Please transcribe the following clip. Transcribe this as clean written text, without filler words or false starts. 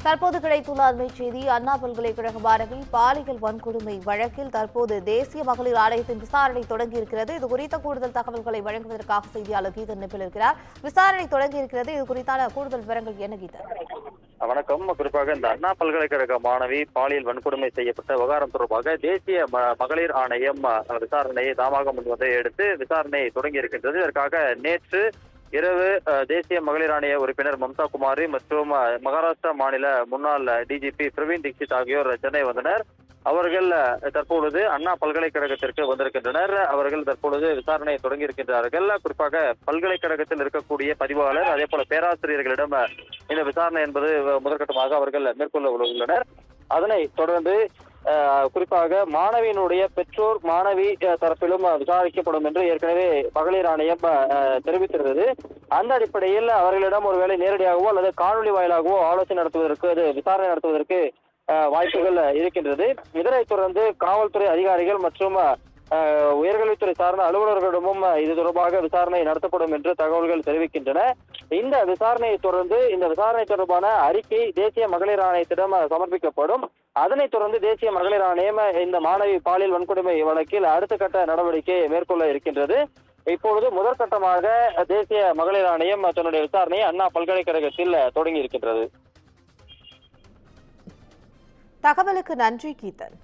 தற்போது கிடைத்துள்ள அண்மை செய்தி. அண்ணா பல்கலைக்கழக மாணவி பாலியல் வன்கொடுமை வழக்கில் தற்போது தேசிய மகளிர் ஆணையத்தின் விசாரணை தொடங்கியிருக்கிறது. இது குறித்த கூடுதல் தகவல்களை வழங்குவதற்காக செய்தியாளர் கீதன் நிப்பில் இருக்கிறார். விசாரணை தொடங்கியிருக்கிறது. இது குறித்தான கூடுதல் விவரங்கள் என்ன கீதன்? வணக்கம். குறிப்பாக இந்த அண்ணா பல்கலைக்கழக மாணவி பாலியல் வன்கொடுமை செய்யப்பட்ட விவகாரம் தொடர்பாக தேசிய மகளிர் ஆணையம் விசாரணையை தாமாக முன்வதை எடுத்து விசாரணை தொடங்கி இருக்கின்றது. இதற்காக நேற்று இரவு தேசிய மகளிர் ஆணைய உறுப்பினர் மம்தா குமாரி மற்றும் மகாராஷ்டிரா மாநில முன்னாள் டிஜிபி பிரவீன் தீக்ஷித் ஆகியோர் சென்னை வந்தனர். அவர்கள் தற்பொழுது அண்ணா பல்கலைக்கழகத்திற்கு வந்திருக்கின்றனர். அவர்கள் தற்பொழுது விசாரணையை தொடங்கி இருக்கின்றார்கள். குறிப்பாக பல்கலைக்கழகத்தில் இருக்கக்கூடிய பதிவாளர் அதே போல பேராசிரியர்களிடம் இந்த விசாரணை என்பது முதற்கட்டமாக அவர்கள் மேற்கொள்ள உள்ளனர். அதனை தொடர்ந்து குறிப்பாக மாணவியினுடைய பெற்றோர் மாணவி தரப்பிலும் விசாரிக்கப்படும் என்று ஏற்கனவே மகளிர் ஆணையம் தெரிவித்திருந்தது. அந்த அடிப்படையில் அவர்களிடம் ஒருவேளை நேரடியாகவோ அல்லது காணொலி வாயிலாகவோ ஆலோசனை நடத்துவதற்கு விசாரணை நடத்துவதற்கு வாய்ப்புகள் இருக்கின்றது. இதனைத் தொடர்ந்து காவல்துறை அதிகாரிகள் மற்றும் உயர்கல்வித்துறை சார்ந்த அலுவலர்களிடமும் இது தொடர்பாக விசாரணை நடத்தப்படும் என்று தகவல்கள் தெரிவிக்கின்றன. இந்த விசாரணையை தொடர்ந்து இந்த விசாரணை தொடர்பான அறிக்கை தேசிய மகளிர் ஆணையத்திடம் சமர்ப்பிக்கப்படும். அதனைத் தொடர்ந்து தேசிய மகளிர் ஆணையம் இந்த மாணவி பாலியல் வன்கொடுமை வழக்கில் அடுத்த கட்ட நடவடிக்கை மேற்கொள்ள இருக்கின்றது. இப்பொழுது முதற்கட்டமாக தேசிய மகளிர் ஆணையம் தன்னுடைய விசாரணையை அண்ணா பல்கலைக்கழகத்தில் தொடங்கி இருக்கின்றது. தகவலுக்கு நன்றி கீதன்.